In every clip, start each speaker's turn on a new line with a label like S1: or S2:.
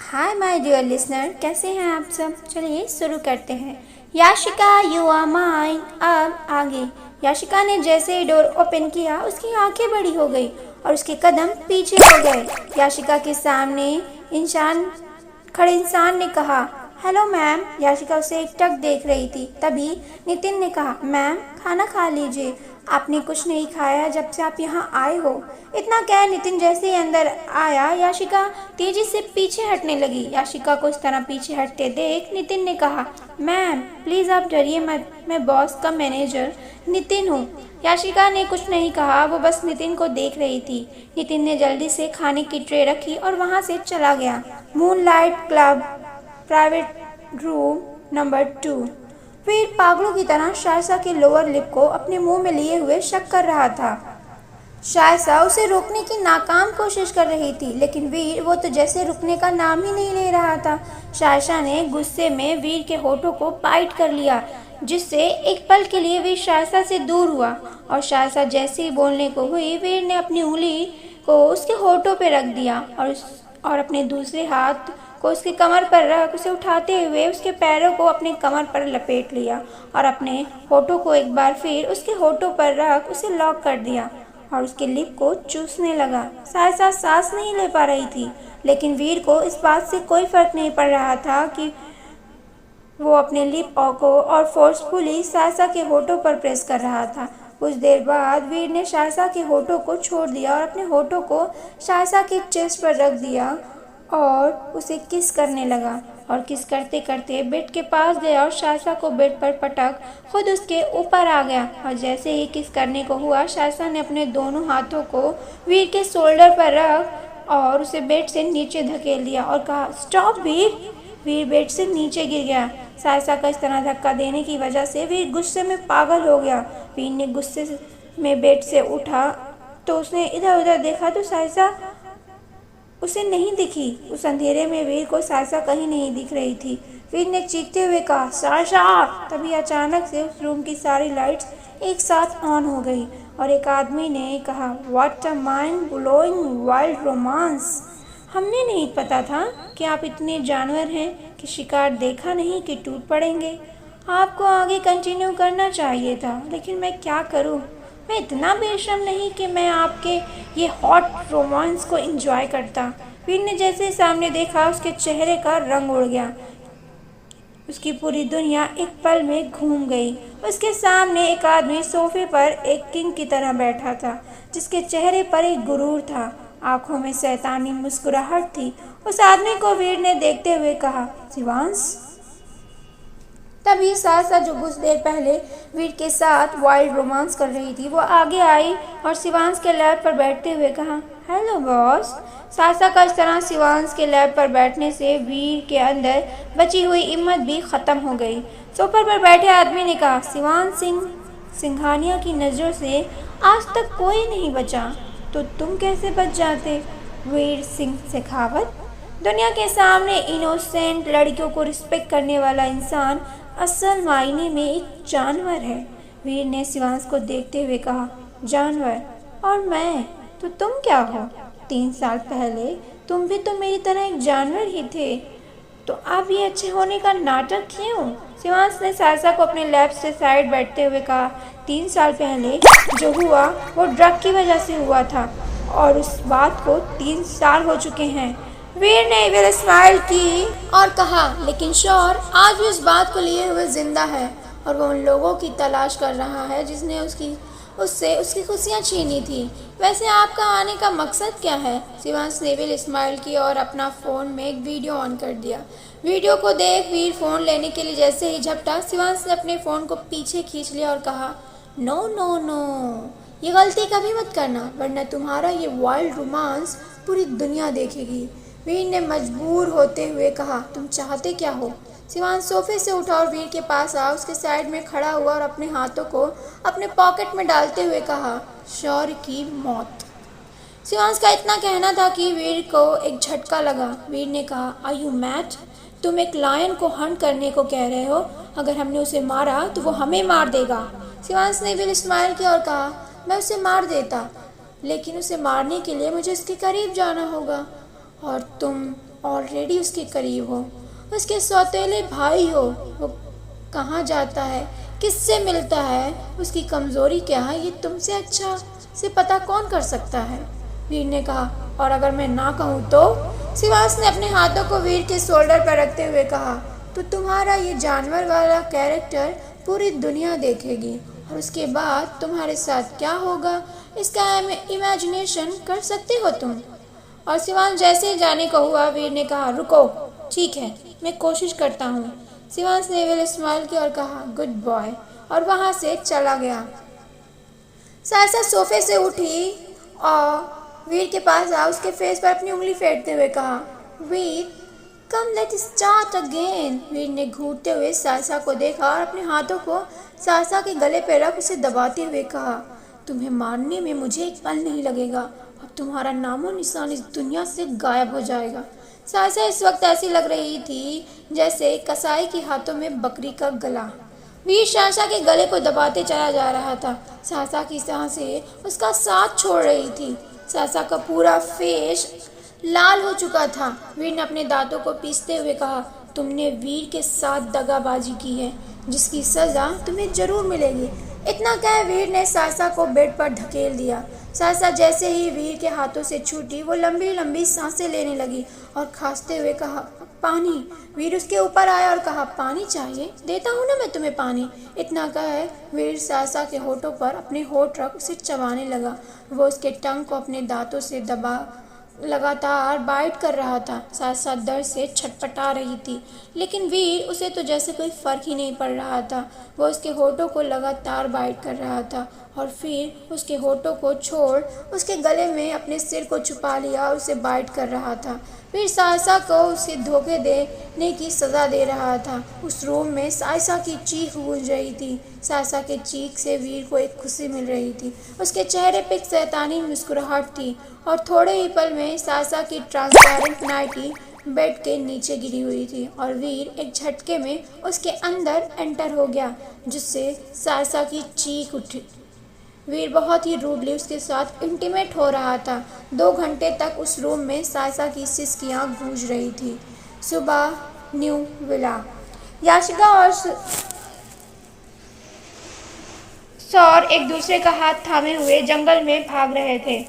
S1: Hi my dear listener, कैसे हैं आप सब। चलिए शुरू करते हैं। Yashika you are mine. अब आगे। याशिका ने जैसे ही डोर ओपन किया उसकी आंखें बड़ी हो गई और उसके कदम पीछे हो गए। याशिका के सामने इंसान ने कहा, हेलो मैम। याशिका उसे एकटक देख रही थी। तभी नितिन ने कहा, मैम खाना खा लीजिए, आपने कुछ नहीं खाया जब से आप यहाँ आए हो। इतना कह नितिन जैसे ही अंदर आया, याशिका तेजी से पीछे हटने लगी। याशिका को इस तरह पीछे हटते देख नितिन ने कहा, मैम प्लीज़ आप डरिए मत, मैं बॉस का मैनेजर नितिन हूँ। याशिका ने कुछ नहीं कहा, वो बस नितिन को देख रही थी। नितिन ने जल्दी से खाने की ट्रे रखी और वहाँ से चला गया। Moonlight club, private room number 2। वीर पागलों की तरह शायसा के लोअर लिप को अपने मुंह में लिए हुए शक कर रहा था। शायसा उसे रोकने की नाकाम कोशिश कर रही थी, लेकिन वीर वो तो जैसे रुकने का नाम ही नहीं ले रहा था। शायसा ने गुस्से में वीर के होठों को बाइट कर लिया, जिससे एक पल के लिए वीर शायसा से दूर हुआ। और शायसा जैसे ही बोलने को हुई, वीर ने अपनी उंगली को उसके होठों पर रख दिया और अपने दूसरे हाथ को उसके कमर पर रख उसे उठाते हुए उसके पैरों को अपने कमर पर लपेट लिया और अपने होठों को एक बार फिर उसके होठों पर रख उसे लॉक कर दिया और उसके लिप को चूसने लगा। शायसा सांस नहीं ले पा रही थी, लेकिन वीर को इस बात से कोई फर्क नहीं पड़ रहा था कि वो अपने लिप को और फोर्सफुली शायसा के होठों पर प्रेस कर रहा था। कुछ देर बाद वीर ने शायसा के होठों को छोड़ दिया और अपने होठों को शायसा के चेस्ट पर रख दिया और उसे किस करने लगा। और किस करते करते बेड के पास गया और शायसा को बेड पर पटक खुद उसके ऊपर आ गया। और जैसे ही किस करने को हुआ, शायसा ने अपने दोनों हाथों को वीर के शोल्डर पर रख और उसे बेड से नीचे धकेल दिया और कहा, स्टॉप वीर। वीर बेड से नीचे गिर गया। शायसा का इस तरह धक्का देने की वजह से वीर गुस्से में पागल हो गया। वीर ने गुस्से में बेड से उठा तो उसने इधर उधर देखा तो शायसा उसे नहीं दिखी। उस अंधेरे में वीर को शायसा कहीं नहीं दिख रही थी। वीर ने चीखते हुए कहा, शायसा। तभी अचानक से उस रूम की सारी लाइट्स एक साथ ऑन हो गई और एक आदमी ने कहा, what a mind blowing wild romance. हमने नहीं पता था कि आप इतने जानवर हैं कि शिकार देखा नहीं कि टूट पड़ेंगे। आपको आगे कंटिन्यू करना चाहिए था, लेकिन मैं क्या करूं। मैं इतना बेशर्म नहीं कि मैं आपके ये हॉट रोमांस को एंजॉय करता। वीर ने जैसे सामने देखा, उसके चेहरे का रंग उड़ गया। उसकी पूरी दुनिया एक पल में घूम गई। उसके सामने एक आदमी सोफे पर एक किंग की तरह बैठा था, जिसके चेहरे पर एक गुरूर था, आंखों में शैतानी मुस्कुराहट थी। उस आदमी को वीर ने देखते हुए कहा, शिवांश। तभी शायसा, जो कुछ देर पहले वीर के साथ वाइल्ड रोमांस कर रही थी, वो आगे आई और शिवांश के लैब पर बैठते हुए कहा, हेलो बॉस। शायसा का इस तरह शिवांश के लैब पर बैठने से वीर के अंदर बची हुई हिम्मत भी खत्म हो गई। सोफे पर बैठे आदमी ने कहा, शिवांश सिंघानिया की नज़रों से आज तक कोई नहीं बचा, तो तुम कैसे बच जाते। वीर सिंह शेखावत, दुनिया के सामने इनोसेंट लड़कियों को रिस्पेक्ट करने वाला इंसान असल मायने में एक जानवर है। वीर ने शिवांश को देखते हुए कहा, जानवर और मैं, तो तुम क्या हो। 3 साल पहले तुम भी तो मेरी तरह एक जानवर ही थे, तो अब ये अच्छे होने का नाटक क्यों। शिवांश ने शायसा को अपने लैब से साइड बैठते हुए कहा, 3 साल पहले जो हुआ वो ड्रग की वजह से हुआ था और उस बात को 3 साल हो चुके हैं। वीर ने इविल स्माइल की और कहा, लेकिन शौर आज भी उस बात को लिए हुए जिंदा है और वो उन लोगों की तलाश कर रहा है जिसने उससे उसकी खुशियाँ छीनी थी। वैसे आपका आने का मकसद क्या है। शिवांश ने इविल स्माइल की और अपना फ़ोन में एक वीडियो ऑन कर दिया। वीडियो को देख वीर फ़ोन लेने के लिए जैसे ही झपटा, शिवांश ने अपने फ़ोन को पीछे खींच लिया और कहा, नो नो नो, ये गलती कभी मत करना, वरना तुम्हारा ये वाइल्ड रोमांस पूरी दुनिया देखेगी। वीर ने मजबूर होते हुए कहा, तुम चाहते क्या हो। शिवांश सोफे से उठा और वीर के पास आ उसके साइड में खड़ा हुआ और अपने हाथों को अपने पॉकेट में डालते हुए कहा, शौर्य की मौत। शिवांश का इतना कहना था कि वीर को एक झटका लगा। वीर ने कहा, आर यू मैड। तुम एक लायन को हंट करने को कह रहे हो। अगर हमने उसे मारा तो वो हमें मार देगा। शिवांश ने भी स्माइल किया और कहा, मैं उसे मार देता, लेकिन उसे मारने के लिए मुझे उसके करीब जाना होगा और तुम ऑलरेडी उसके करीब हो, उसके सौतेले भाई हो। वो कहाँ जाता है, किससे मिलता है, उसकी कमज़ोरी क्या है, ये तुमसे अच्छा से पता कौन कर सकता है? वीर ने कहा। और अगर मैं ना कहूँ तो? शिवांश ने अपने हाथों को वीर के शोल्डर पर रखते हुए कहा। तो तुम्हारा ये जानवर वाला कैरेक्टर पूरी दुनिया देखेगी, और उसके बाद तुम्हारे साथ क्या होगा इसका इमेजिनेशन कर सकते हो तुम। और शिवांश जैसे ही जाने को हुआ, वीर ने कहा, रुको, ठीक है, मैं कोशिश करता हूँ। शिवांश ने विल स्माइल किया और कहा, गुड बॉय, और वहाँ से चला गया। सहसा सोफे से उठी और वीर के पास आ उसके फेस पर अपनी उंगली फेरते हुए कहा, वीर, कम लेट स्टार्ट अगेन। वीर ने घूरते हुए सहसा को देखा और अपने हाथों को सहसा के गले पर रख उसे दबाते हुए कहा, तुम्हें मारने में मुझे एक पल नहीं लगेगा। अब तुम्हारा नामो निशान इस दुनिया से गायब हो जाएगा। सहसा इस वक्त ऐसी लग रही थी जैसे कसाई के हाथों में बकरी का गला। वीर सहसा के गले को दबाते चला जा रहा था। सहसा की सांसें उसका साथ छोड़ रही थी। सहसा का पूरा फेस लाल हो चुका था। वीर ने अपने दांतों को पीसते हुए कहा, तुमने वीर के साथ दगाबाजी की है, जिसकी सजा तुम्हें जरूर मिलेगी। इतना कह वीर ने सहसा को बेड पर ढकेल दिया। सहसा जैसे ही वीर के हाथों से छूटी, वो लंबी लंबी सांसें लेने लगी और खांसते हुए कहा, पानी। वीर उसके ऊपर आया और कहा, पानी चाहिए, देता हूँ ना मैं तुम्हें पानी। इतना कह वीर सहसा के होठों पर अपने होठ रख उसे चबाने लगा। वो उसके टंग को अपने दांतों से दबा लगातार बाइट कर रहा था। सहसा दर्द से छटपटा रही थी, लेकिन वीर उसे तो जैसे कोई फर्क ही नहीं पड़ रहा था। वो उसके होठों को लगातार बाइट कर रहा था और फिर उसके होठों को छोड़ उसके गले में अपने सिर को छुपा लिया और उसे बाइट कर रहा था। वीर सहसा को उसे धोखे देने की सज़ा दे रहा था। उस रूम में सहसा की चीख गूंज रही थी। सहसा के चीख से वीर को एक खुशी मिल रही थी। उसके चेहरे पे एक शैतानी मुस्कुराहट थी और थोड़े ही पल में सहसा की ट्रांसपेरेंट नाइटी बेड के नीचे गिरी हुई थी और वीर एक झटके में उसके अंदर एंटर हो गया, जिससे सहसा की चीख उठी। वीर बहुत ही रूडली उसके साथ इंटीमेट हो रहा था। 2 घंटे तक उस रूम में सहसा की सिसकियां गूंज रही थी। सुबह न्यू विला। याशिका और सौर एक दूसरे का हाथ थामे हुए जंगल में भाग रहे थे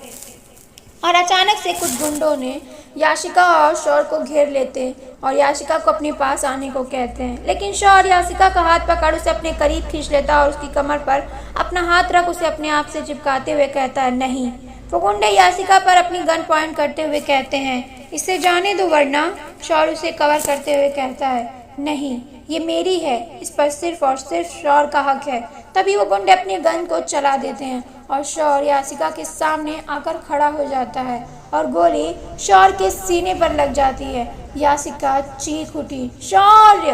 S1: और अचानक से कुछ गुंडों ने याशिका और शौर को घेर लेते और याशिका को अपने पास आने को कहते हैं, लेकिन शौर याशिका का हाथ पकड़ उसे अपने करीब खींच लेता और उसकी कमर पर अपना हाथ रख उसे अपने आप से चिपकाते हुए कहता है, नहीं। वो गुंडे याशिका पर अपनी गन पॉइंट करते हुए कहते हैं, इसे जाने दो वरना। शौर उसे कवर करते हुए कहता है, नहीं, ये मेरी है, इस पर सिर्फ और सिर्फ शौर का हक है। तभी वो गुंडे अपनी गन को चला देते हैं और शौर याशिका के सामने आकर खड़ा हो जाता है और गोली शौर के सीने पर लग जाती है। याशिका चीख उठी, शौर्य।